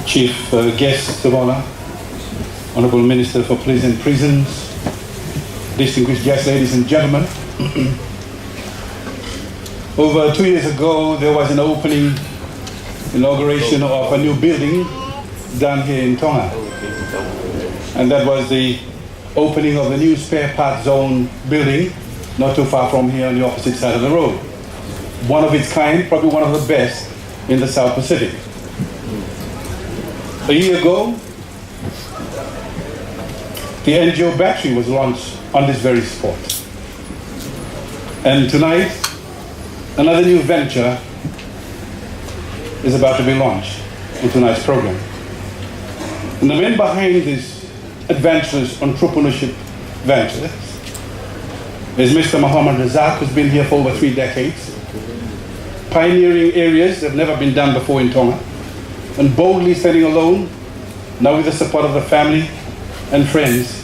Chief Guest of Honor, Honorable Minister for Police and Prisons, distinguished guests, ladies and gentlemen. Over 2 years ago, there was an inauguration of a new building done here in Tonga. And that was the opening of the new spare parts zone building, not too far from here on the opposite side of the road. One of its kind, probably one of the best in the South Pacific. A year ago, the NGO battery was launched on this very spot. And tonight, another new venture is about to be launched in tonight's program. And the man behind this adventurous entrepreneurship venture is Mr. Muhammad Razak, who's been here for over 3 decades, pioneering areas that have never been done before in Tonga, and boldly standing alone, now with the support of the family and friends,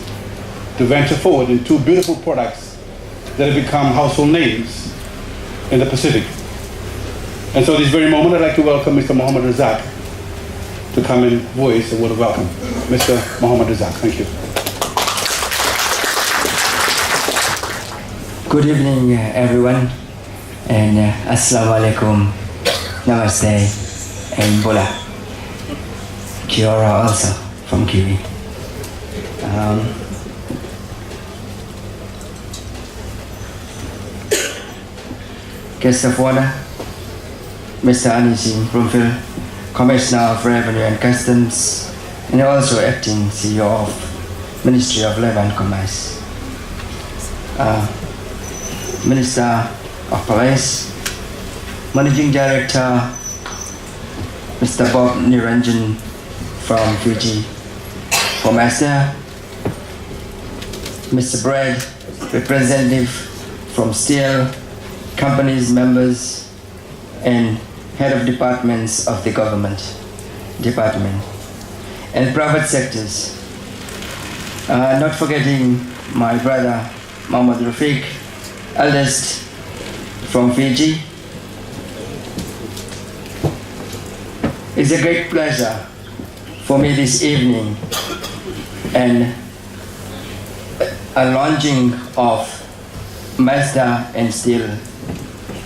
to venture forward in 2 beautiful products that have become household names in the Pacific. And so this very moment, I'd like to welcome Mr. Muhammad Razak to come and voice a word of welcome. Mr. Muhammad Razak, thank you. Good evening, everyone, and Assalamu alaikum, Namaste, and Bola. Kia ora also from Kiwi. Guest of honor, Mr. Anisi Brumfield, Commissioner of Revenue and Customs, and also acting CEO of Ministry of Labor and Commerce. Minister of Police, Managing Director, Mr. Bob Niranjan from Fiji, from Mazda, Mr. Brad, representative from Stihl, companies, members, and head of departments of the government department, and private sectors. Not forgetting my brother, Muhammad Rafiq, eldest from Fiji. It's a great pleasure for me this evening and a launching of Mazda and Stihl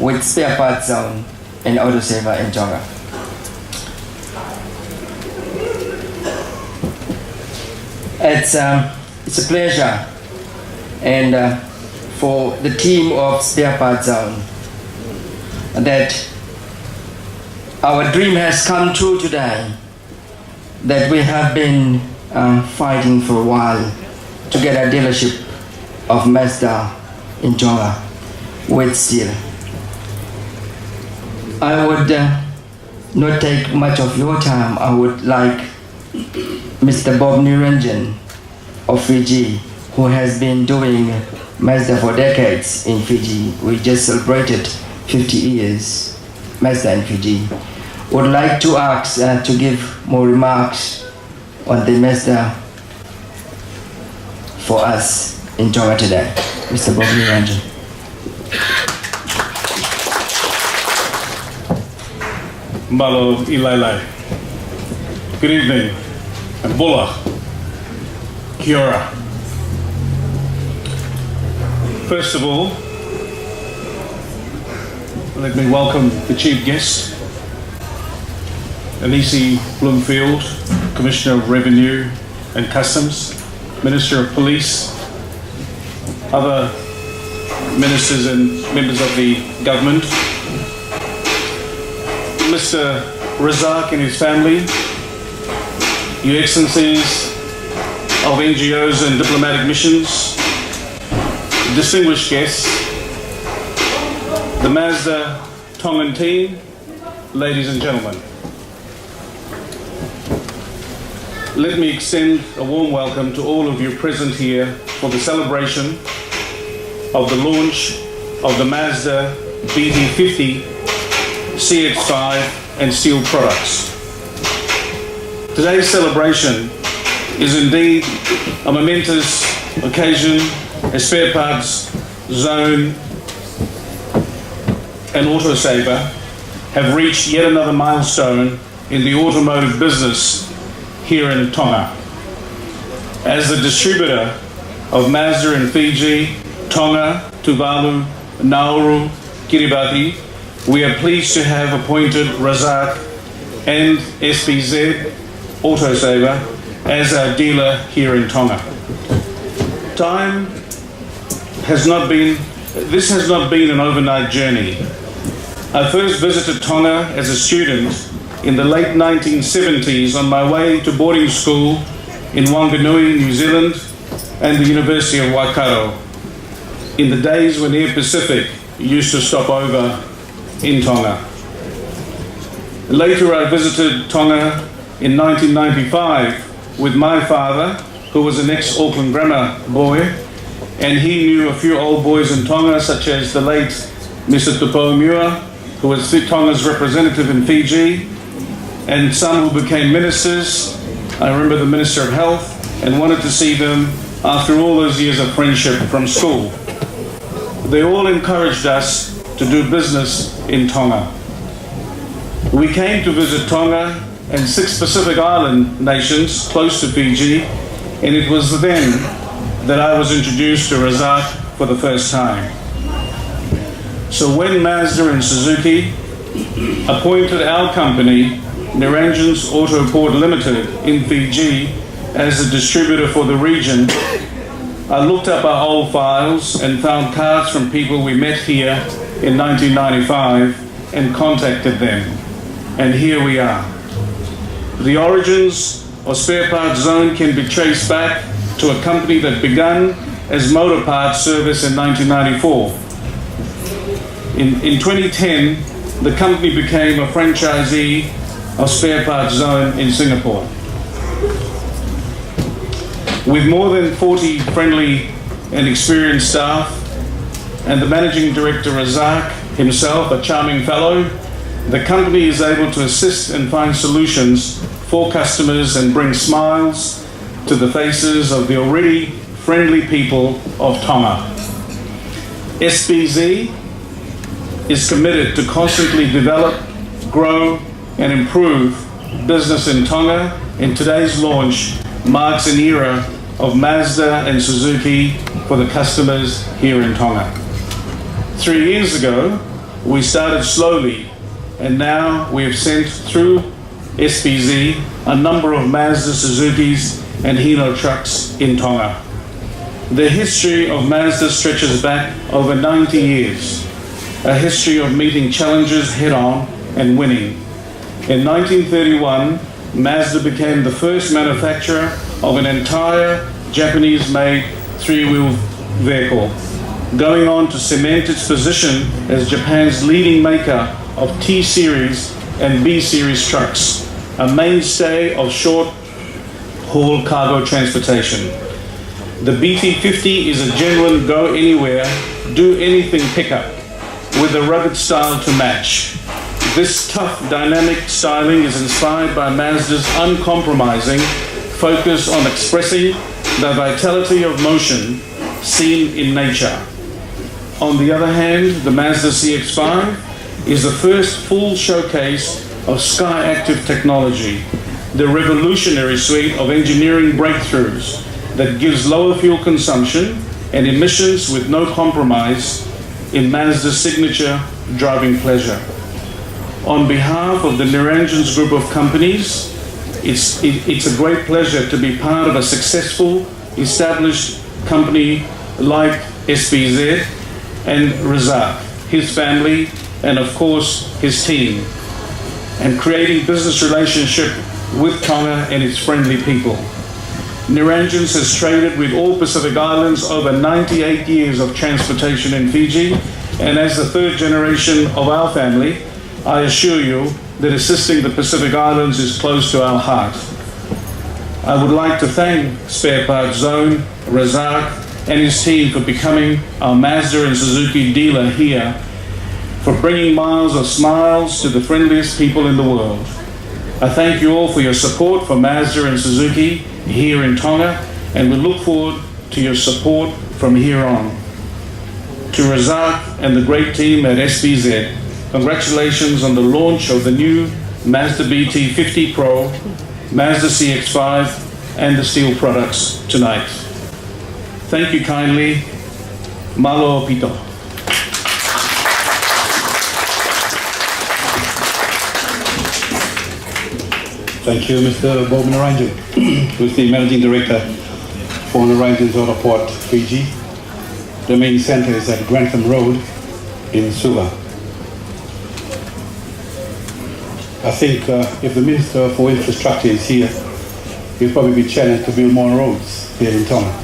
with spare parts zone and auto saver in Tonga. It's a pleasure and for the team of spare parts zone that our dream has come true today, that we have been fighting for a while to get a dealership of Mazda in Tonga with Stihl. I would not take much of your time. I would like Mr. Bob Niranjan of Fiji, who has been doing Mazda for decades in Fiji. We just celebrated 50 years Mazda in Fiji. Would like to ask to give more remarks on the Mazda for us in Tonga today. Mr. Bob Niranjan. Malo Ilailai. Good evening, and Bola. Kia ora. First of all, let me welcome the chief guest, Anisi Bloomfield, Commissioner of Revenue and Customs, Minister of Police, other ministers and members of the government, Mr. Razak and his family, Your Excellencies of NGOs and diplomatic missions, distinguished guests, the Mazda Tongan team, ladies and gentlemen. Let me extend a warm welcome to all of you present here for the celebration of the launch of the Mazda BT50, CX5 and Stihl products. Today's celebration is indeed a momentous occasion as spare parts zone and autosaver have reached yet another milestone in the automotive business here in Tonga. As the distributor of Mazda in Fiji, Tonga, Tuvalu, Nauru, Kiribati, we are pleased to have appointed Razak and SPZ Autosaver as our dealer here in Tonga. This has not been an overnight journey. I first visited Tonga as a student in the late 1970s on my way to boarding school in Wanganui, New Zealand, and the University of Waikato, in the days when Air Pacific used to stop over in Tonga. Later I visited Tonga in 1995 with my father, who was an ex-Auckland Grammar boy, and he knew a few old boys in Tonga, such as the late Mr. Tupoumua, who was Tonga's representative in Fiji, and some who became ministers. I remember the Minister of Health, and wanted to see them after all those years of friendship from school. They all encouraged us to do business in Tonga. We came to visit Tonga and 6 Pacific Island nations close to Fiji, and it was then that I was introduced to Razak for the first time. So when Mazda and Suzuki appointed our company, Niranjan's Autoport Limited in Fiji, as the distributor for the region, I looked up our old files and found cards from people we met here in 1995 and contacted them. And here we are. The origins of Spare Parts Zone can be traced back to a company that began as motor parts service in 1994. In 2010, the company became a franchisee of Spare Parts Zone in Singapore. With more than 40 friendly and experienced staff, and the managing director Razak himself, a charming fellow, the company is able to assist and find solutions for customers and bring smiles to the faces of the already friendly people of Tonga. SPZ is committed to constantly develop, grow, and improve business in Tonga, and today's launch marks an era of Mazda and Suzuki for the customers here in Tonga. 3 years ago, we started slowly, and now we have sent through SPZ a number of Mazda, Suzukis, and Hino trucks in Tonga. The history of Mazda stretches back over 90 years, a history of meeting challenges head-on and winning. In 1931, Mazda became the first manufacturer of an entire Japanese-made 3-wheel vehicle, going on to cement its position as Japan's leading maker of T-Series and B-Series trucks, a mainstay of short-haul cargo transportation. The BT50 is a genuine go-anywhere, do-anything pickup with a rugged style to match. This tough, dynamic styling is inspired by Mazda's uncompromising focus on expressing the vitality of motion seen in nature. On the other hand, the Mazda CX-5 is the first full showcase of Sky-Active technology, the revolutionary suite of engineering breakthroughs that gives lower fuel consumption and emissions with no compromise in Mazda's signature driving pleasure. On behalf of the Niranjan's group of companies, it's a great pleasure to be part of a successful, established company like SPZ and Razak, his family, and of course his team, and creating business relationship with Tonga and its friendly people. Niranjan's has traded with all Pacific Islands over 98 years of transportation in Fiji, and as the third generation of our family, I assure you that assisting the Pacific Islands is close to our heart. I would like to thank Spare Parts Zone, Razak, and his team for becoming our Mazda and Suzuki dealer here, for bringing miles of smiles to the friendliest people in the world. I thank you all for your support for Mazda and Suzuki here in Tonga, and we look forward to your support from here on. To Razak and the great team at SPZ, congratulations on the launch of the new Mazda BT50 Pro, Mazda CX-5, and the Stihl products tonight. Thank you kindly. Malo Pito. Thank you, Mr. Bob Naranjan, who's the Managing Director for Naranjan's Auto Port, Fiji. The main center is at Grantham Road in Suva. I think if the Minister for Infrastructure is here, he'll probably be challenged to build more roads here in Tonga.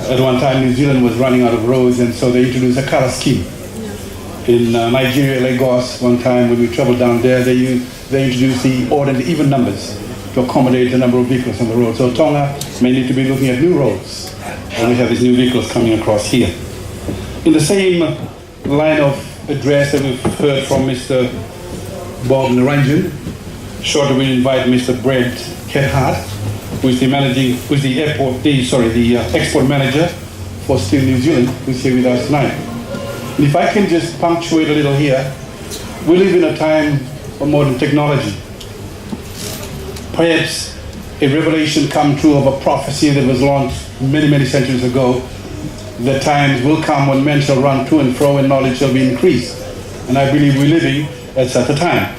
At one time, New Zealand was running out of roads, and so they introduced a colour scheme. In Nigeria, Lagos, one time when we traveled down there, they introduced the odd and even numbers to accommodate the number of vehicles on the road. So Tonga may need to be looking at new roads, and we have these new vehicles coming across here. In the same line of address that we've heard from Mr. Bob Naranjan, shortly we'll invite Mr. Brett Kethart, who is the export manager for Stihl New Zealand, who's here with us tonight. And if I can just punctuate a little here, we live in a time of modern technology. Perhaps a revelation come true of a prophecy that was launched many, many centuries ago. The times will come when men shall run to and fro and knowledge shall be increased. And I believe we're living at such a time.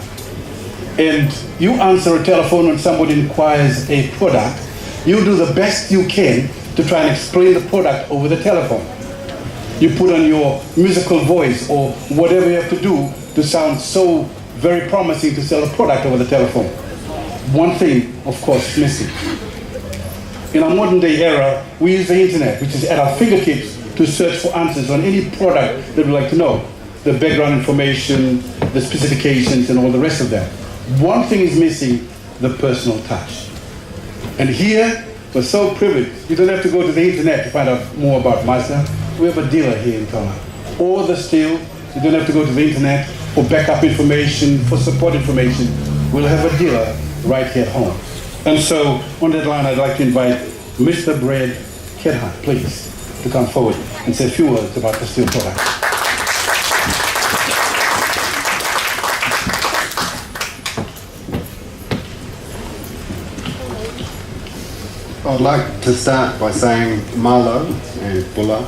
And you answer a telephone when somebody inquires a product, you do the best you can to try and explain the product over the telephone. You put on your musical voice or whatever you have to do to sound so very promising to sell a product over the telephone. One thing, of course, is missing. In our modern day era, we use the internet, which is at our fingertips, to search for answers on any product that we'd like to know. The background information, the specifications, and all the rest of that. One thing is missing, the personal touch. And here, we're so privileged. You don't have to go to the internet to find out more about Mazda. We have a dealer here in Tonga. Or the Stihl, you don't have to go to the internet for backup information, for support information. We'll have a dealer right here at home. And so, on that line, I'd like to invite Mr. Brett Kethart, please, to come forward and say a few words about the Stihl product. I'd like to start by saying Malo and Paula,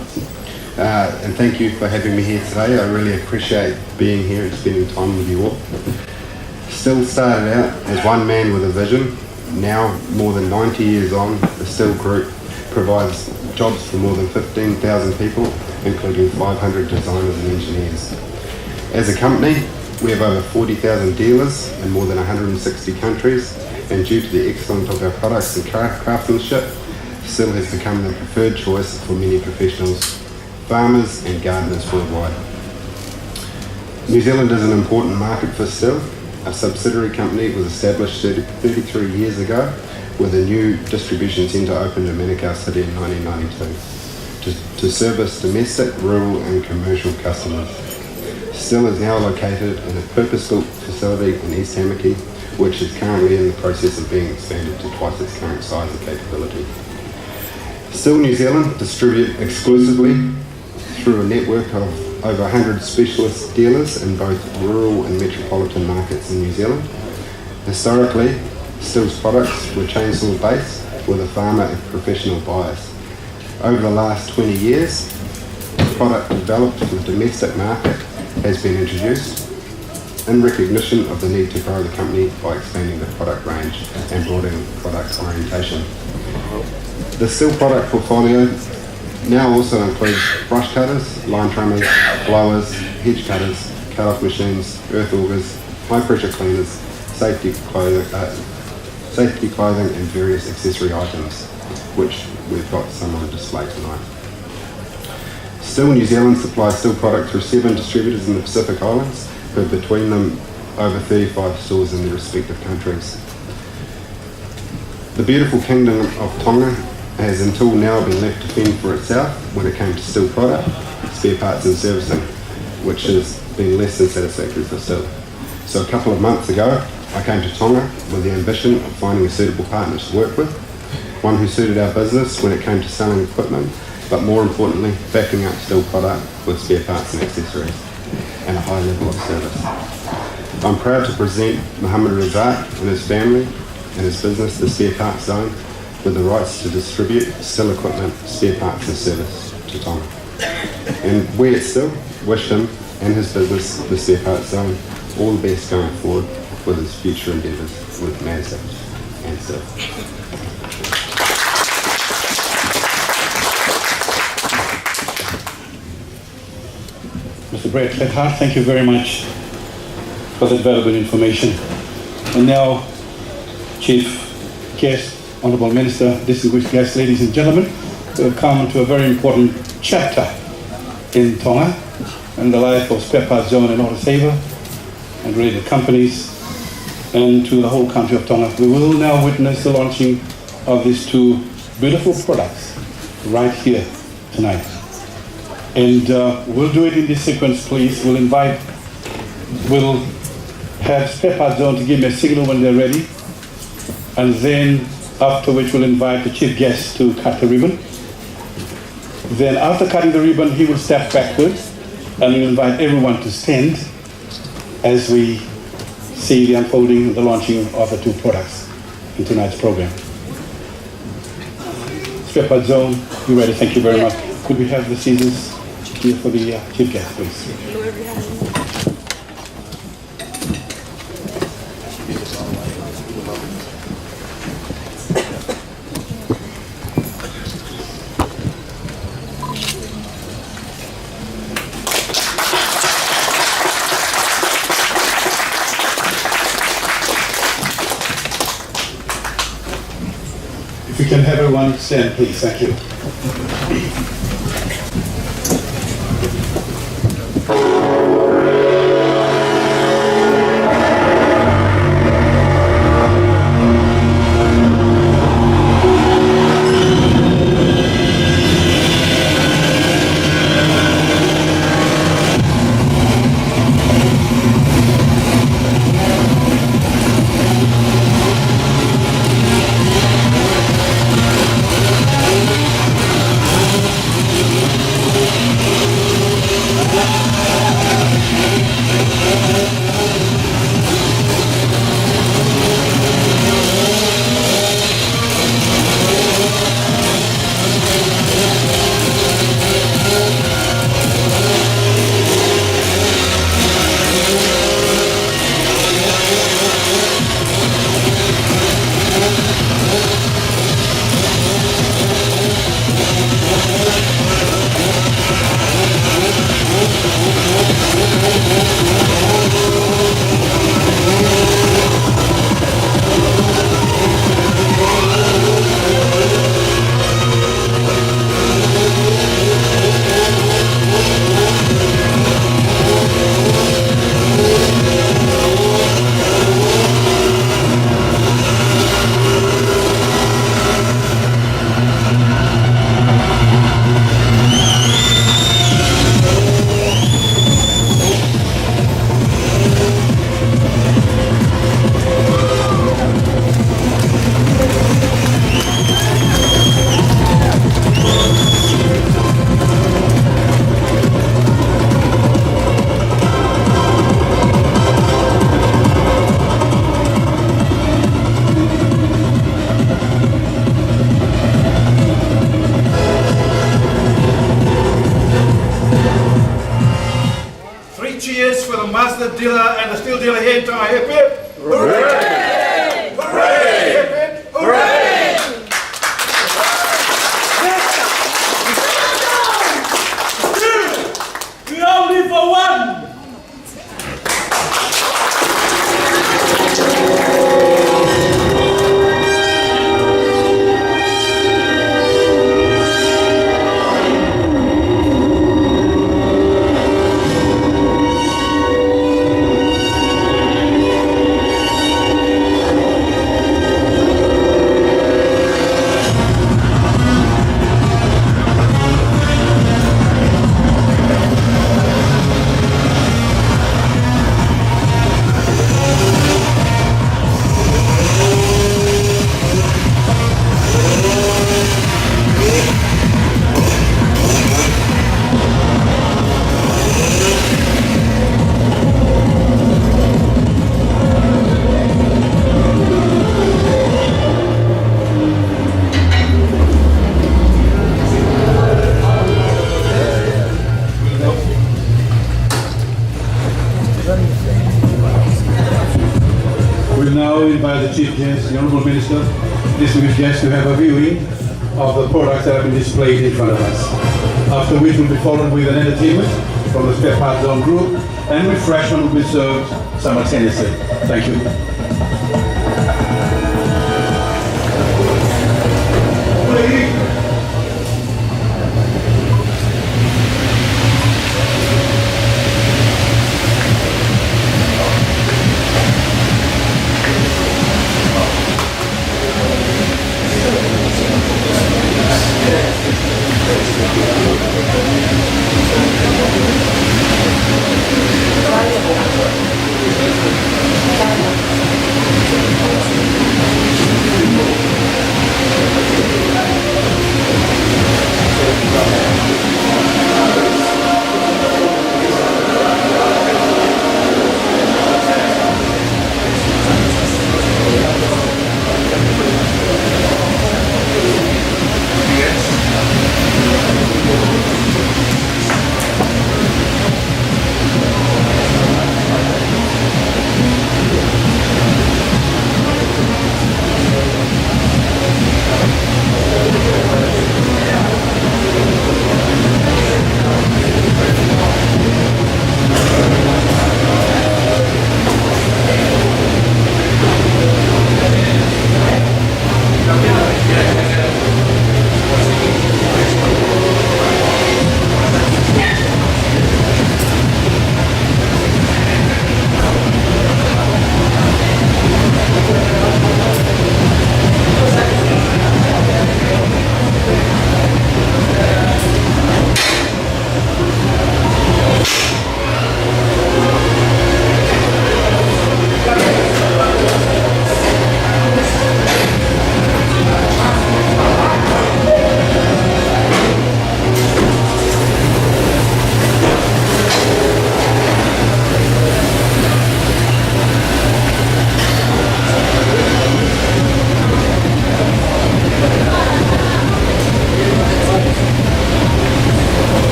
and thank you for having me here today. I really appreciate being here and spending time with you all. Stihl started out as one man with a vision. Now, more than 90 years on, the Stihl Group provides jobs for more than 15,000 people, including 500 designers and engineers. As a company, we have over 40,000 dealers in more than 160 countries, and due to the excellence of our products and craftsmanship, Stihl has become the preferred choice for many professionals, farmers and gardeners worldwide. New Zealand is an important market for Stihl. A subsidiary company was established 33 years ago, with a new distribution centre opened in Manukau City in 1992 to service domestic, rural and commercial customers. Stihl is now located in a purpose-built facility in East Tamaki, which is currently in the process of being expanded to twice its current size and capability. Stihl New Zealand distribute exclusively through a network of over 100 specialist dealers in both rural and metropolitan markets in New Zealand. Historically, Stihl's products were chainsaw based with a farmer and professional bias. Over the last 20 years, the product developed for the domestic market has been introduced in recognition of the need to grow the company by expanding the product range and broadening product orientation. The Stihl product portfolio now also includes brush cutters, line trimmers, blowers, hedge cutters, cut-off machines, earth augers, high-pressure cleaners, safety clothing and various accessory items, which we've got some on display tonight. Stihl New Zealand supplies Stihl product through 7 distributors in the Pacific Islands, with between them over 35 stores in their respective countries. The beautiful kingdom of Tonga has until now been left to fend for itself when it came to Stihl product, spare parts and servicing, which has been less than satisfactory for Stihl. So a couple of months ago, I came to Tonga with the ambition of finding a suitable partner to work with, one who suited our business when it came to selling equipment, but more importantly, backing up Stihl product with spare parts and accessories and a high level of service. I'm proud to present Mohammed Razak and his family and his business, the Spare Parts Zone, with the rights to distribute Stihl equipment, spare parts and service to Tonga. And we at Stihl wish him and his business, the Spare Parts Zone, all the best going forward with his future endeavours with Mazda and Stihl. Mr. Brett Taha, thank you very much for that valuable information. And now, Chief Guest, Honourable Minister, distinguished guests, ladies and gentlemen, we have come to a very important chapter in Tonga and the life of Spare Parts Zone and Auto Saver and related companies and to the whole country of Tonga. We will now witness the launching of these two beautiful products right here tonight. And we'll do it in this sequence, please. We'll have Spare Parts Zone to give me a signal when they're ready. And then after which we'll invite the chief guest to cut the ribbon. Then after cutting the ribbon, he will step backwards and we'll invite everyone to stand as we see the unfolding, the launching of the two products in tonight's program. Spare Parts Zone, you ready? Thank you very much. Could we have the scissors here for the chief guest, please? If we can have everyone stand, please. Thank you. Mazda dealer and the Stihl dealer here in Tonga. Hip hip! Hooray! Hooray! Hip hip! Hooray! We all live for one! Chief Guest, the Honourable Minister, distinguished guests, to have a viewing of the products that have been displayed in front of us. After which will be followed with an entertainment from the Spare Parts Zone group, and refreshment will be served simultaneously. Thank you.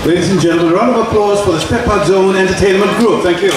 Ladies and gentlemen, a round of applause for the Spare Parts Zone Entertainment Group. Thank you.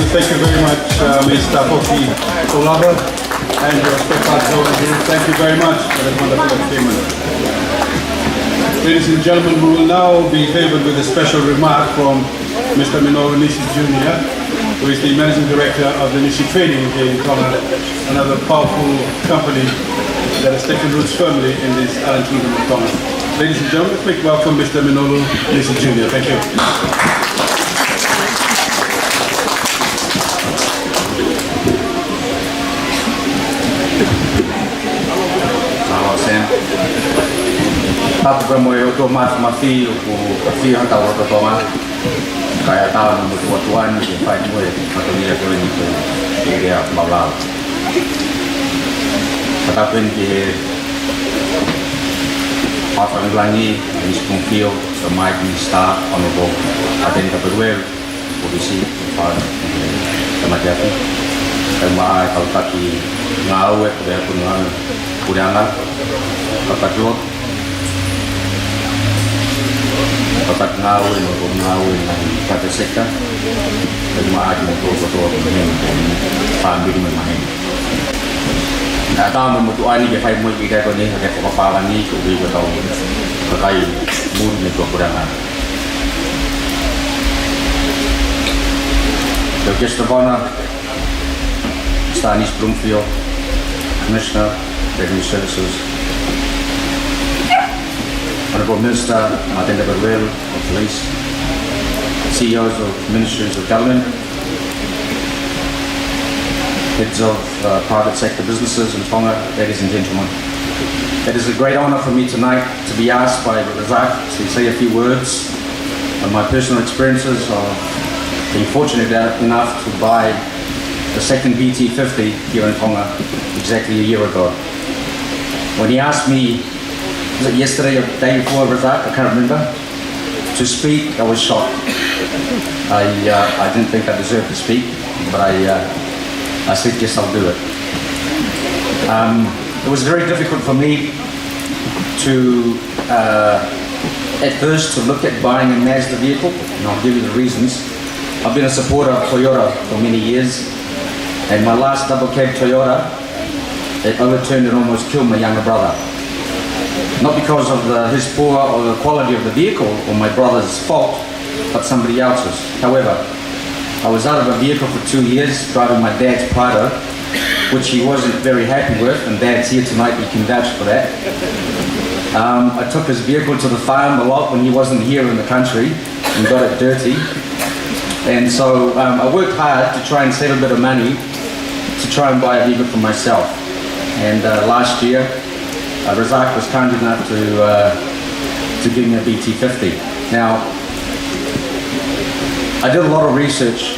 Thank you very much, Ms. Paula and your Spare Parts Zone Group. Thank you very much for that wonderful entertainment. Ladies and gentlemen, we will now be favored with a special remark from Mr. Minoru Nishi Jr., who is the Managing Director of the Nishi Trading here in Tonga, another powerful company that has taken roots firmly in this island kingdom of Tonga. Ladies and gentlemen, quick welcome Mr. Minoru Nishi Jr. Thank you. Tapu mo yo to mas masi ko kasi ang tawag to ma kaya tahu mo tuan ni fai mo atau dia ko ni ko dia Paula tetapi ni apa lagi ni kumpio sama di staff honorable ada ni kapal polisi pada Tongatapa Kau mai kau taki ngau e kau pun ngau kuranga kau takut kau tak ngau e kata seka kau mai kau kau pambil main. Nak tahu membutuhkan ni dia fai mui kita kau ni ada apa ni kau beri kau tahu pakai mun ni kau kuranga. The guest of honor, Stanis Bloomfield, Commissioner, Revenue Services, Honourable Minister, Martin de Beruel of Police, CEOs of Ministries of Government, heads of private sector businesses in Tonga, ladies and gentlemen. It is a great honour for me tonight to be asked by Razak to say a few words on my personal experiences of being fortunate enough to buy the second BT50 here in Tonga exactly a year ago. When he asked me, was it yesterday or the day before, Razak, I can't remember, to speak, I was shocked. I didn't think I deserved to speak, but I said yes, I'll do it. It was very difficult for me to, at first, to look at buying a Mazda vehicle, and I'll give you the reasons. I've been a supporter of Toyota for many years, and my last double cab Toyota, it overturned and almost killed my younger brother. Not because of his poor or the quality of the vehicle or my brother's fault, but somebody else's. However, I was out of a vehicle for 2 years, driving my dad's Prado, which he wasn't very happy with, and Dad's here tonight, he can vouch for that. I took his vehicle to the farm a lot when he wasn't here in the country and got it dirty. And so I worked hard to try and save a bit of money to try and buy a vehicle for myself. And last year, Razak was kind enough to give me a BT50. Now, I did a lot of research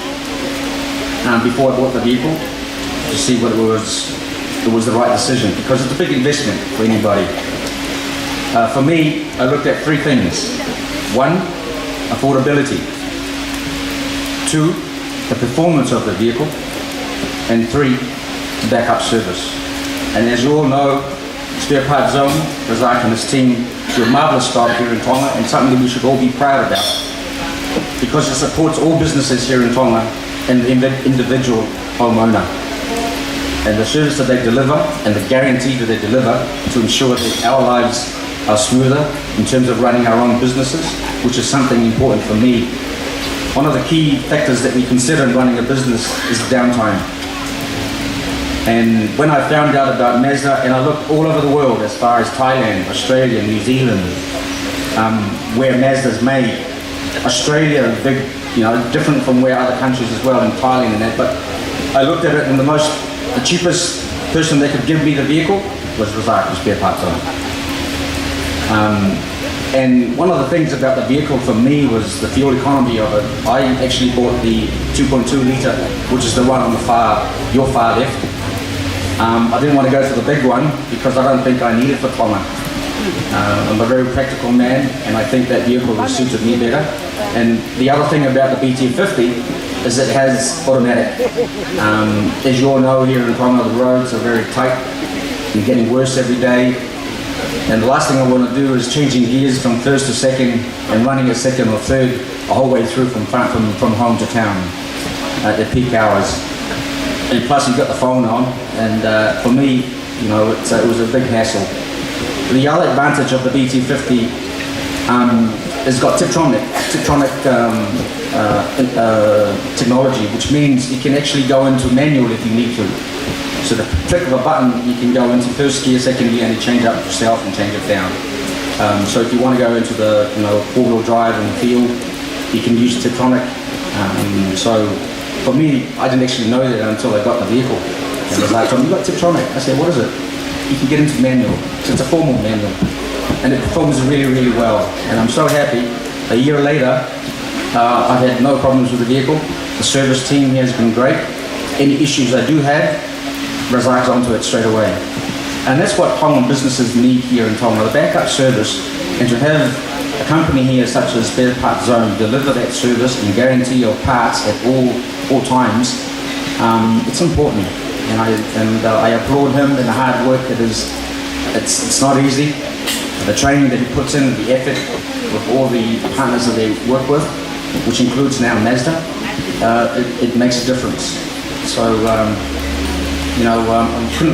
before I bought the vehicle to see whether it was the right decision, because it's a big investment for anybody. For me, I looked at three things. 1, affordability. 2, the performance of the vehicle. And 3, backup service. And as you all know, Spare Parts Zone, Razak and his team do a marvellous job here in Tonga, and something that we should all be proud about, because it supports all businesses here in Tonga and the individual homeowner. And the service that they deliver and the guarantee that they deliver to ensure that our lives are smoother in terms of running our own businesses, which is something important for me. One of the key factors that we consider in running a business is downtime. And when I found out about Mazda, and I looked all over the world as far as Thailand, Australia, New Zealand, where Mazda's made. Australia, big, different from where other countries as well, in Thailand and that, but I looked at it, and the cheapest person that could give me the vehicle was Razak, Spare Parts Zone. And one of the things about the vehicle for me was the fuel economy of it. I actually bought the 2.2 litre, which is the one on your far left. I didn't want to go for the big one because I don't think I need it for Tonga. I'm a very practical man, and I think that vehicle has suited me better. And the other thing about the BT50 is it has automatic. As you all know, here in Tonga, the roads are very tight and getting worse every day. And the last thing I want to do is changing gears from first to second and running a second or third the whole way through from home to town at the peak hours. And plus you've got the phone on, and for me, it was a big hassle. The other advantage of the BT50 has got Tiptronic technology, which means you can actually go into manual if you need to. So the click of a button, you can go into first gear, second gear, and you change up yourself and change it down. So if you want to go into the four-wheel drive and field, you can use Tiptronic. So for me, I didn't actually know that until I got the vehicle. And it was like, you got Tiptronic? I said, what is it? You can get into manual. So it's a formal manual. And it performs really, really well. And I'm so happy. A year later, I've had no problems with the vehicle. The service team here has been great. Any issues I do have, Razak's onto it straight away. And that's what Tongan businesses need here in Tonga, the backup service, and to have a company here such as Spare Parts Zone deliver that service and guarantee your parts at all times it's important, and I applaud him and the hard work that is. It's not easy. The training that he puts in, the effort with all the partners that they work with, which includes now Mazda, it makes a difference. So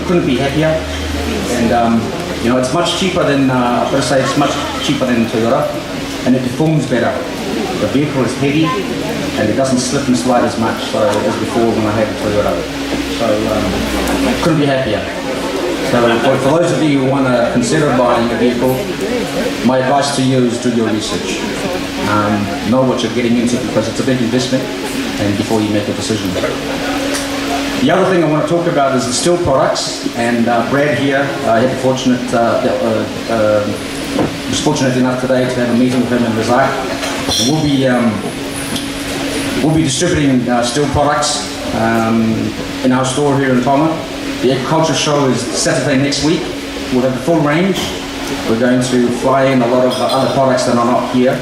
couldn't be happier, and it's much cheaper than I've got to say it's much cheaper than Toyota, and it performs better. The vehicle is heavy, and it doesn't slip and slide as much as before when I had a Toyota. So couldn't be happier. So for those of you who want to consider buying a vehicle, my advice to you is do your research. Know what you're getting into because it's a big investment, and before you make a decision. The other thing I want to talk about is the Stihl products, and Brad here, I had the was fortunate enough today to have a meeting with him in Razak. We'll be distributing Stihl products in our store here in Tonga. The agriculture show is Saturday next week. We'll have the full range. We're going to fly in a lot of other products that are not here,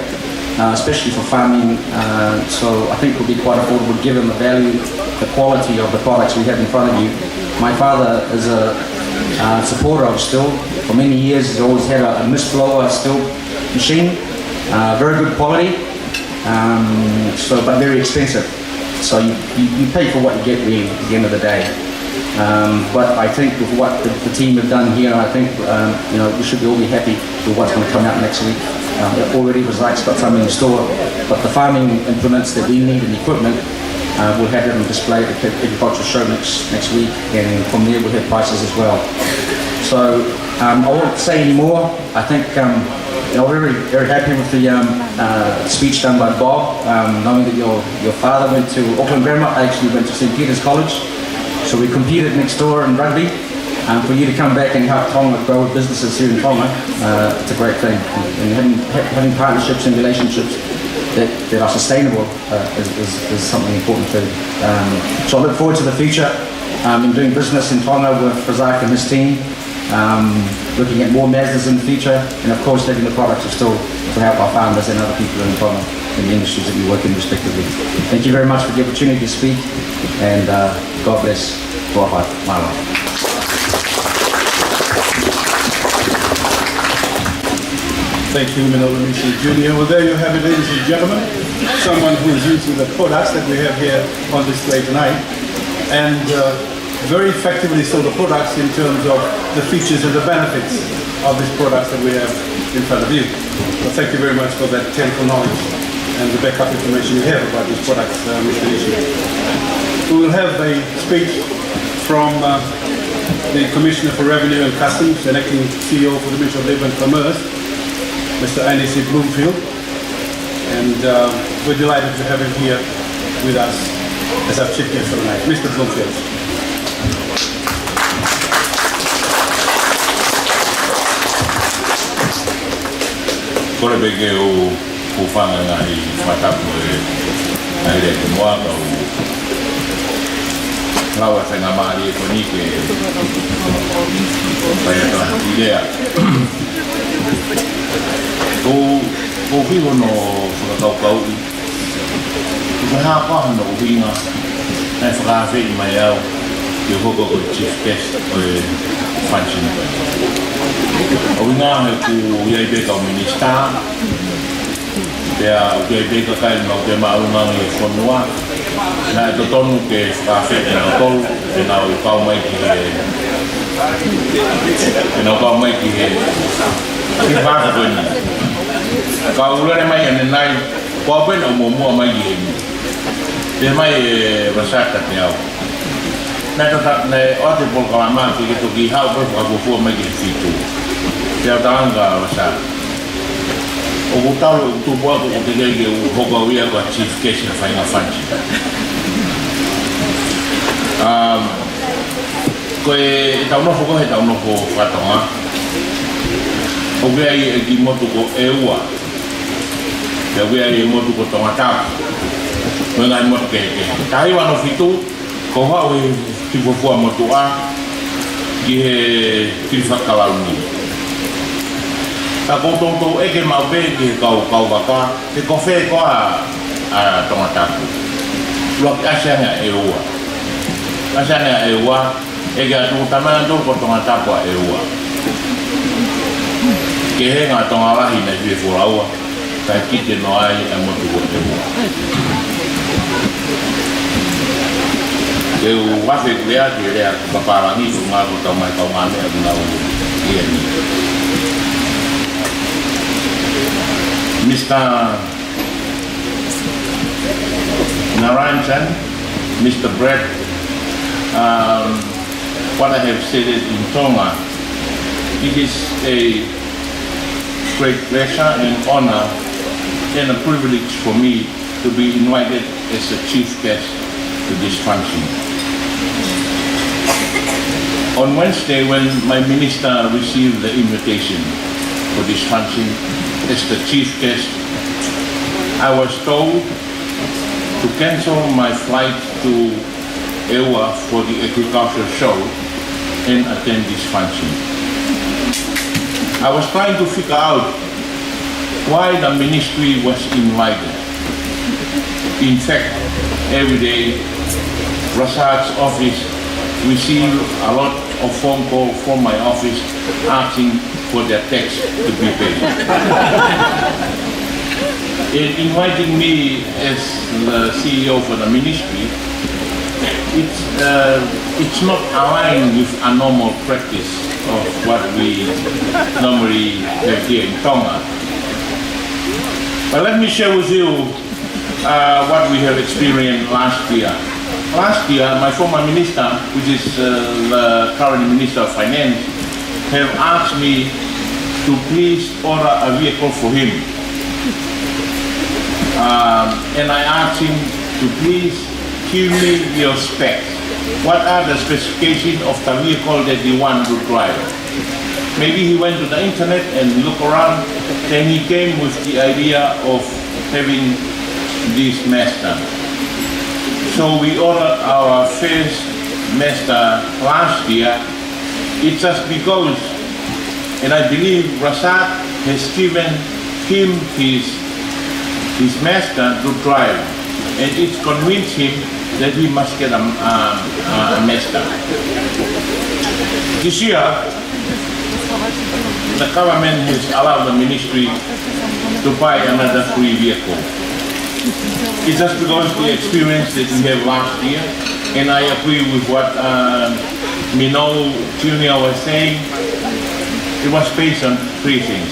especially for farming. So I think it will be quite affordable given the value, the quality of the products we have in front of you. My father is a supporter of Stihl. For many years he's always had a mist blower Stihl machine. Very good quality, but very expensive. So you pay for what you get really at the end of the day. But I think with what the team have done here, I think we should all be happy with what's going to come out next week. Already Razak's got some in the store, but the farming implements that we need and equipment, we'll have them on display at the agricultural show next week, and from there we'll have prices as well. So I won't say any more. I think we're very happy with the speech done by Bob, knowing that your father went to Auckland Grammar, actually went to St. Peter's College. So we competed next door in rugby. For you to come back and help Tonga grow businesses here in Tonga, it's a great thing. And having partnerships and relationships that are sustainable is something important too. So I look forward to the future in doing business in Tonga with Razak and his team, looking at more Mazdas in the future, and of course having the products of Stihl to help our farmers and other people in Tonga in the industries that we work in respectively. Thank you very much for the opportunity to speak, and God bless. Maile. Thank you, Mr. Jr. Well, there you have it, ladies and gentlemen. Someone who is using the products that we have here on display tonight, and very effectively so the products in terms of the features and the benefits of these products that we have in front of you. So thank you very much for that technical knowledge and the backup information you have about these products, Mr. Nishi. We will have a speech from the Commissioner for Revenue and Customs and Acting CEO for the Ministry of Labour and Commerce, Mr. Andy Bloomfield, and we're delighted to have him here with us as our chief guest for the night. Mr. Bloomfield. Kore beke o whanga ngahi whatapu ai re te moa ka o ngawa whenga maari e koni ke pai ata idea. Ko whiho no whakakaukau i ko hea paha no uhinga ai whakawhi mai au ki hoko o chief guest o e function o inga he ku iai beka o minister pea o iai beka kai no te maunga i whanua na e tonu ke whakawhi e na tolu e na o kau mai ki he ki whaka koina ka ulare mai ane nai kua pena o mua mai ki he te mai e wasaka te au nai ne o te polka mai ki ke toki hau pe whakafua mai ki whitu te au taanga wasaka o kutau o tupua ko te kei o hoka uia ko chief guest na whainga whanchi ko e taunofo ko he taunofo whatonga o wea i e ki motu ko e ua te wea i e motu ko Tongatau me ngai motu keke tahi wano whitu ko hau e tifofua motu a ki he tirifakalauni ka koutou eke maupe ki he kau waka te kofe ko a Tongatapu lua ki aseanga e ua Asana e ua, e ga tu tamana to ko Tongatapu e ua. Ke he ngā tonga wahi na hui furaua, kai kite no ai e motu ko e ua. Ke u wafe kulea ki rea paparangi ku ngā ku tau mai tau ngāne a kuna u ia ni. Mr. Narayan, Mr. Brett, what I have said in Tonga, it is a great pleasure and honor and a privilege for me to be invited as a chief guest to this function. On Wednesday, when my minister received the invitation for this function as the chief guest, I was told to cancel my flight to Ewa for the agricultural show and attend this function. I was trying to figure out why the ministry was invited. In fact, every day, Rasad's office received a lot of phone calls from my office asking for their tax to be paid. In inviting me as the CEO for the ministry, it's not aligned with a normal practice of what we normally have here in Tonga. But let me share with you what we have experienced last year. Last year, my former minister, which is the current Minister of Finance, have asked me to please order a vehicle for him. And I asked him to please give me your specs. What are the specifications of the vehicle that he wants to drive? Maybe he went to the internet and looked around, then he came with the idea of having this Mazda. So we ordered our first Mazda last year. It's just because, and I believe Rasad has given him his Mazda to drive, and it's convinced him that he must get a Mazda. This year, the government has allowed the ministry to buy another free vehicle. It's just because the experience that we have last year, and I agree with what Mino Jr. was saying. It was based on three things: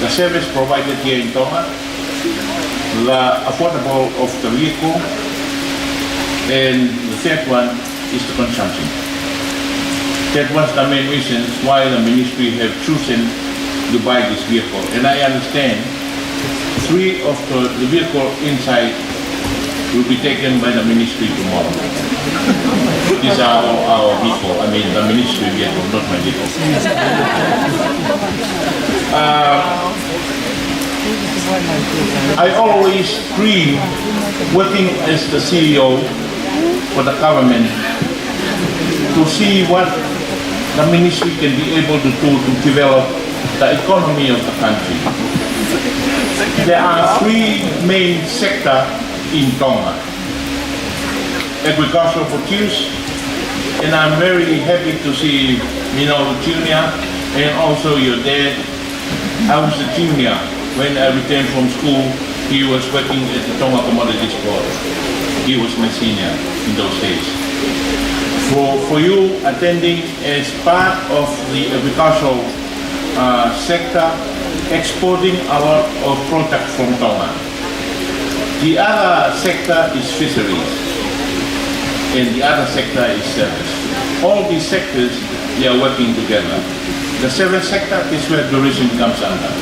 the service provided here in Tonga, the affordable of the vehicle, and the third one is the consumption. That was the main reasons why the ministry have chosen to buy this vehicle. And I understand 3 of the vehicle inside will be taken by the ministry tomorrow. These are our vehicle, I mean the ministry vehicle, not my vehicle. I always dream working as the CEO for the government to see what the ministry can be able to do to develop the economy of the country. There are 3 main sectors in Tonga: agricultural produce, and I'm very happy to see Mino Jr. and also your dad. I was a junior when I returned from school. He was working at the Tonga Commodities Board. He was my senior in those days. For you attending as part of the agricultural sector, exporting a lot of products from Tonga. The other sector is fisheries, and the other sector is service. All these sectors, they are working together. The service sector is where tourism comes under.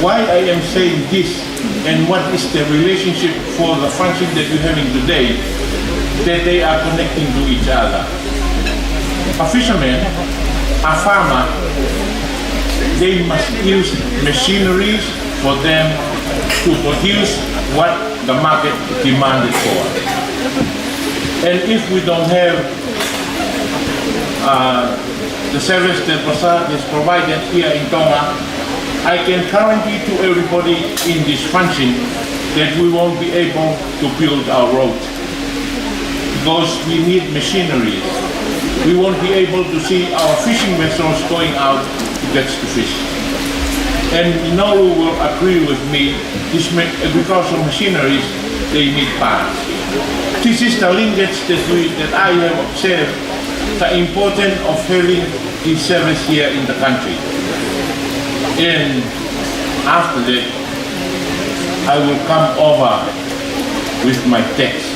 Why I am saying this, and what is the relationship for the function that we're having today, that they are connecting to each other. A fisherman, a farmer, they must use machineries for them to produce what the market demanded for. And if we don't have the service that Prasad is provided here in Tonga, I can guarantee to everybody in this function that we won't be able to build our road. because we need machinery. We won't be able to see our fishing vessels going out to catch the fish. And you will agree with me, because of machineries, they need parts. This is the linkage that I have observed, the importance of having this service here in the country. And after that, I will come over with my tax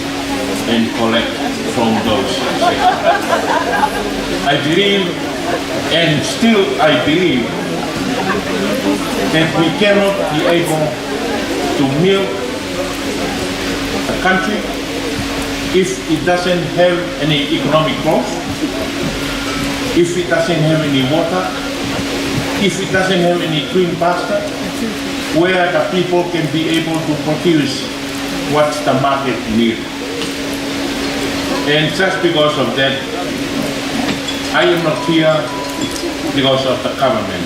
and collect from those sectors. I believe, and still I believe, that we cannot be able to milk the country if it doesn't have any economic growth, if it doesn't have any water, if it doesn't have any clean pasture, where the people can be able to produce what the market needs. And just because of that, I am not here because of the government.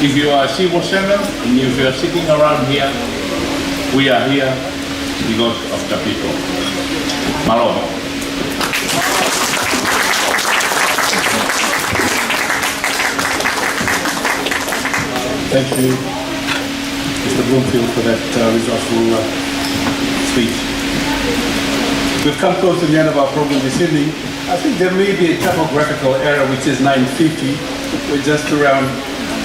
If you are a civil servant and if you are sitting around here, we are here because of the people. Maloha. Thank you, Mr. Bloomfield, for that resourceful speech. We've come close to the end of our program this evening. I think there may be a typographical error, which is 9:50. We're just around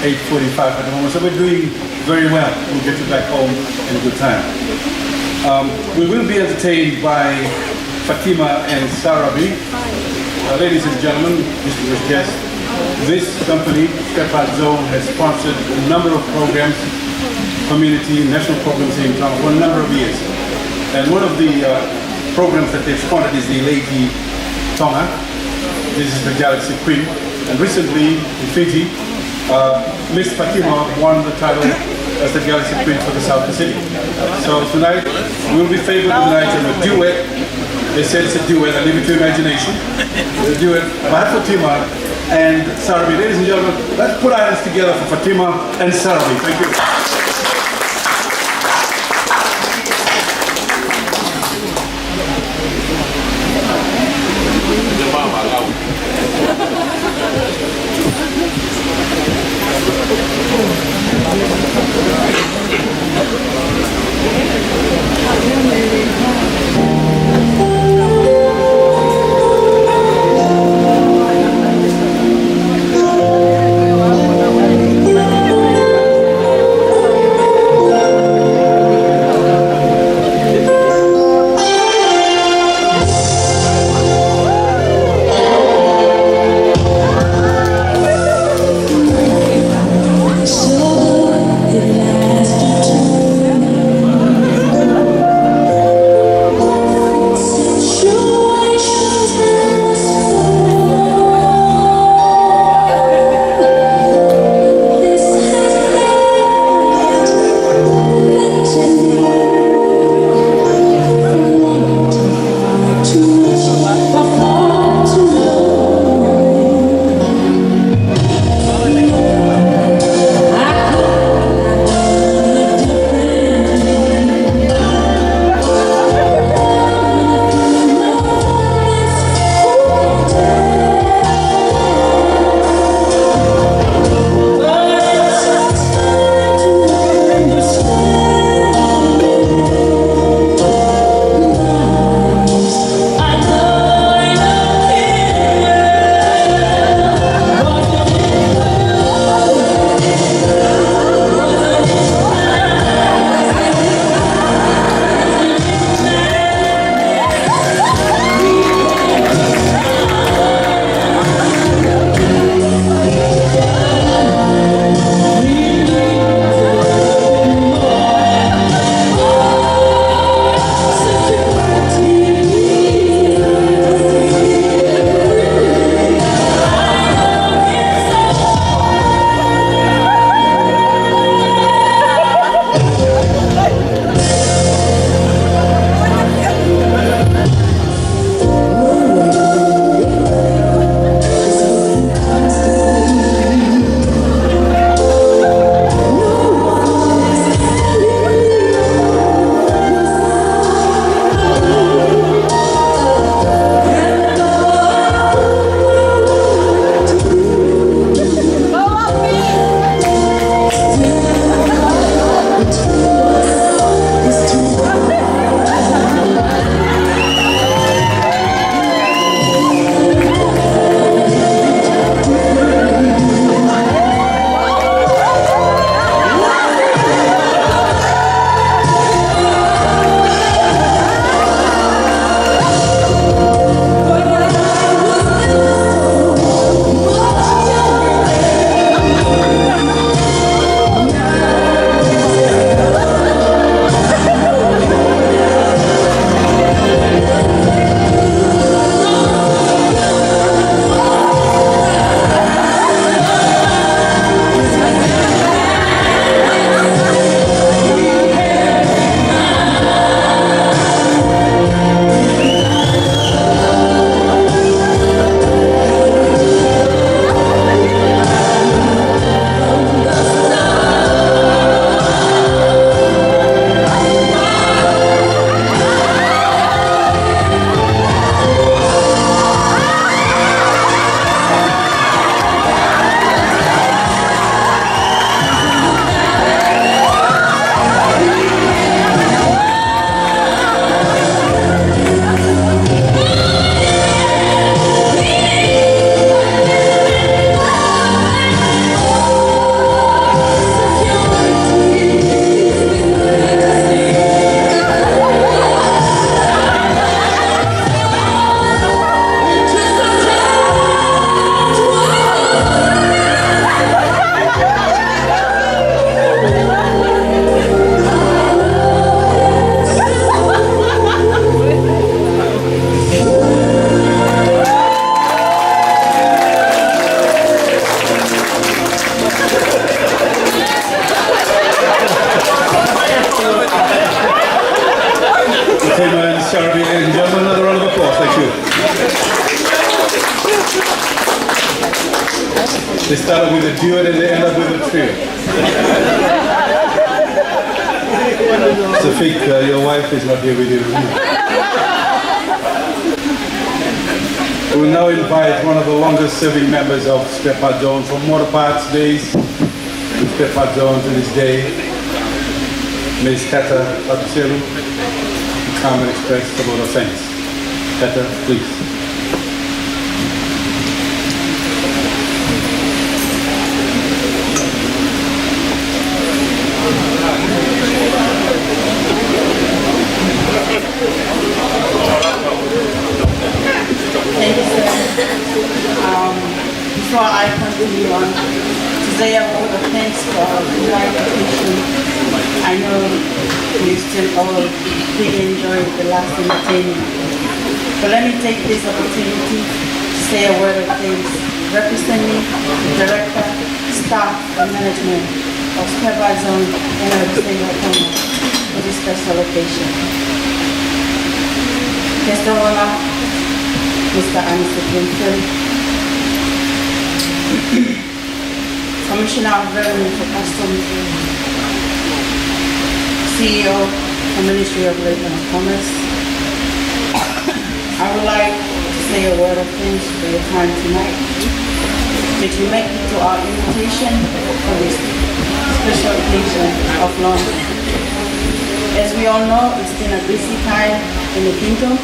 8:45 at the moment, so we're doing very well. We'll get you back home in a good time. We will be entertained by Fatima and Sarabi. Ladies and gentlemen, distinguished guests, this company, Stepad Zone, has sponsored a number of programs, community, national programs here in Tonga for a number of years. And one of the programs that they've sponsored is the Lady Tonga. This is the Galaxy Queen. And recently in Fiji, Miss Fatima won the title as the Galaxy Queen for the South Pacific. So tonight, we'll be favored tonight in a duet. They said it's a duet, I leave it to imagination. A duet by Fatima and Sarabi. Ladies and gentlemen, let's put our hands together for Fatima and Sarabi. Thank you. good. They started with a duet and they end up with a trio. Safik, your wife is not here with you. We will now invite one of the longest serving members of Spare Part Zone from Motor Parts days to Spare Part Zone to this day, Ms. Taha to come and express a vote of thanks. Taha, please. Thank you, sir. Before I continue on, to say a word of thanks for our invitation. I know you still all really enjoyed the last entertainment. But let me take this opportunity to say a word of thanks, representing the director, staff, and management of Spare Part Zone and of the state of Tonga for this special occasion. Mr. Anissa Grimfield, Commissioner of Revenue for Customs, CEO of Ministry of Labor and Commerce. I would like to say a word of thanks for your time tonight. Did you make it to our invitation for this special occasion of launch? As we all know, it's been a busy time in the kingdom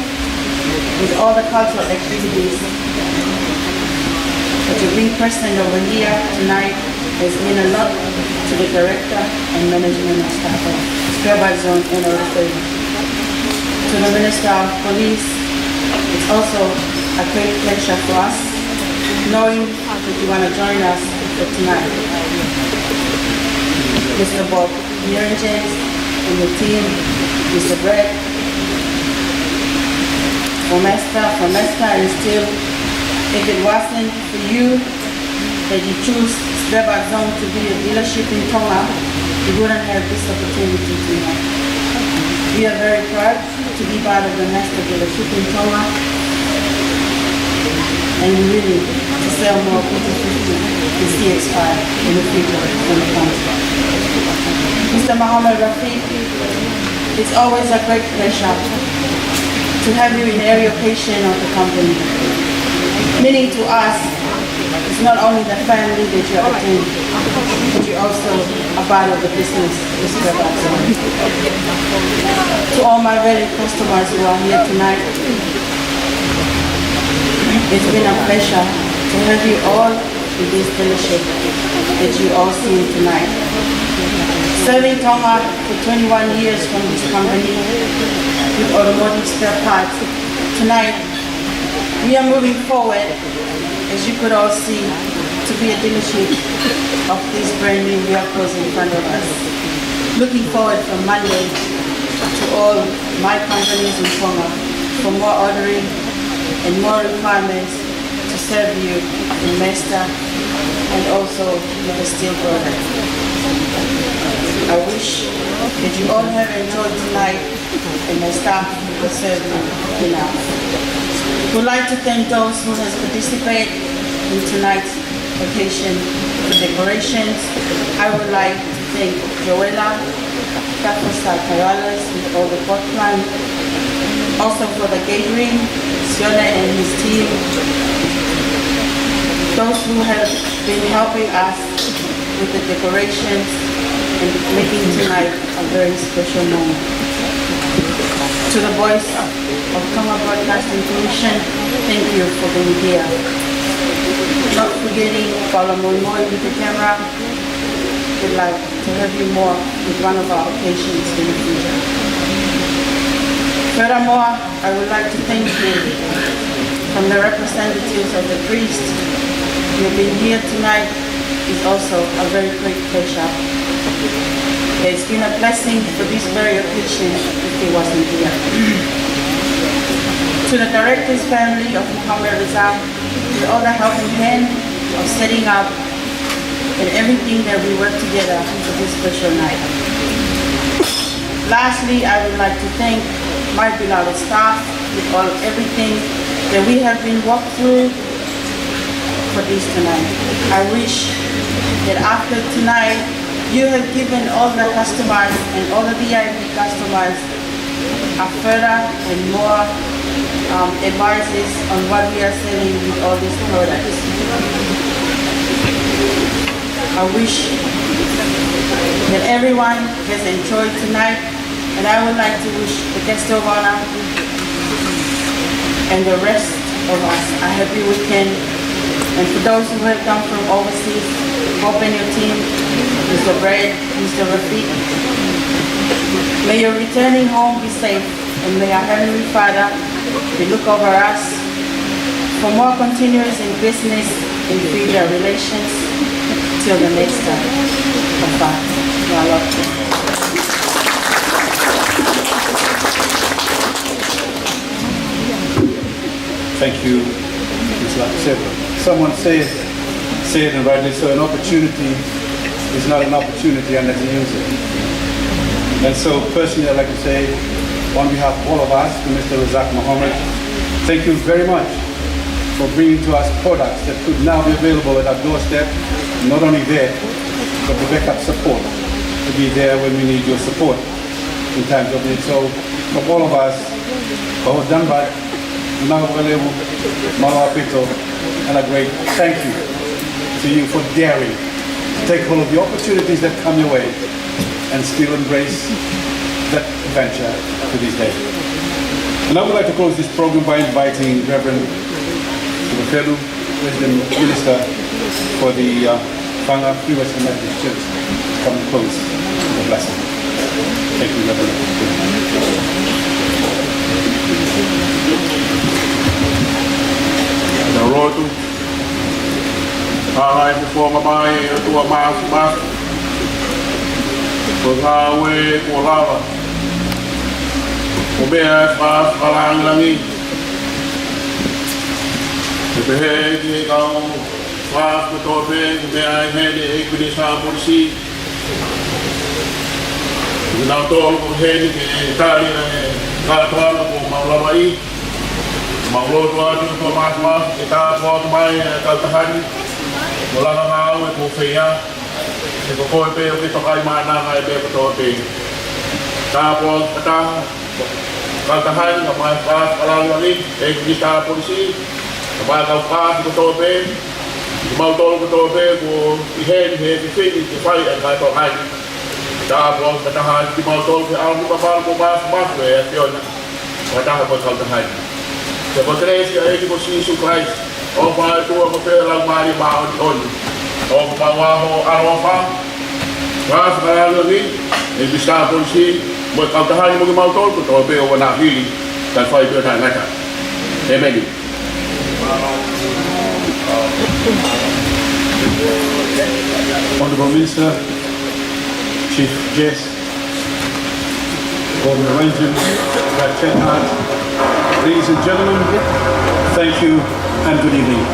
with all the cultural activities. But to be present over here tonight has meant a lot to the director and management of staff of Spare Part Zone and our favor. To the Minister of Police, it's also a great pleasure for us knowing that you want to join us for tonight. Mr. Bob James and the team, Mr. Brett, from Esther and still, if it wasn't for you that you choose Spare Part Zone to be a dealership in Tonga, you wouldn't have this opportunity tonight. We are very proud to be part of the Mazda dealership in Tonga, and really to sell more PT50 and CX5 in the future in the country. Mr. Mohammed Rafiq, it's always a great pleasure to have you in every occasion of the company. Meaning to us, it's not only the family that you are in, but you're also a part of the business. To all my valued customers who are here tonight, it's been a pleasure to have you all in this dealership that you all see tonight. Serving Tonga for 21 years from this company with automotive spare parts. Tonight, we are moving forward, as you could all see, to be a dealership of these brand new vehicles in front of us. Looking forward from Monday to all my companies in Tonga for more ordering and more requirements to serve you in Mazda and also with the steel product. I wish that you all have enjoyed tonight and my staff will serve you enough. We'd like to thank those who have participated in tonight's occasion with decorations. I would like to thank Joella, Kakosa Karalas with all the pot plan. Also for the catering, Sione and his team. Those who have been helping us with the decorations and making tonight a very special moment. To the voice of Tonga Broadcasting Commission, thank you for being here. Not forgetting Paula Moimoi with the camera. We'd like to have you more with one of our occasions in the future. Furthermore, I would like to thank you from the representatives of the priest. You've been here tonight is also a very great pleasure. It's been a blessing for this very occasion if he wasn't here. To the director's family of Muhammad Rizal, with all the helping hand of setting up and everything that we work together for this special night. Lastly, I would like to thank my beloved staff with everything that we have been walked through for this tonight. I wish that after tonight, you have given all the customers and all the VIP customers a further and more advices on what we are selling with all these products. I wish that everyone has enjoyed tonight, and I would like to wish the guest of honor and the rest of us a happy weekend. And for those who have come from overseas, Bob and your team, Mr. Brad, Mr. Rafiq, may your returning home be safe, and may our Heavenly Father be look over us for more continuous in business and future relations till the next time. Thank you, Ms. Latu. Someone said and rightly so, an opportunity is not an opportunity unless you use it. And so personally I'd like to say, on behalf of all of us, to Mr. Razak Mohammed, thank you very much for bringing to us products that could now be available at our doorstep, not only there, but the backup support to be there when we need your support in times of need. So from all of us, Paula Dunbar, and a great thank you to you for daring to take hold of the opportunities that come your way and still embrace that venture to this day. And I would like to close this program by inviting Reverend Tonga, President Minister for the Tonga Free Western Methodist Church, to come and close with a blessing. Thank you, Reverend. Rotu, Taha before my to a mask, Tonga Kolava, Obea Fast Alang Langi, the head go fast the topic, may I had a equity policy. Without all of head in Italian, Catalan or Maulawai. Maulo tua tu ko mas kita ko mai kal tahan wala na nga ko feya ko ko pe ko to kai mana kai pe ko to ta po ta kal tahan ko mai pas ala ni kita polisi ba ka pas ko to pe mau to ko he fe ni fai ka to hai ta po ta ha ki mau to al ni ba ko mas we fiona ta ko kal tahan. The portrays the age of Jesus Christ, of my two of the Mari Mountain, of Pawaho Alofa, Ras Barani, and the Star Policy, but of the High Mountain, to obey over now, really, that 5 years later. Amen. Honorable Minister, Chief Guest, Governor Ranjan, Brad Chetnard, ladies and gentlemen, thank you and good evening.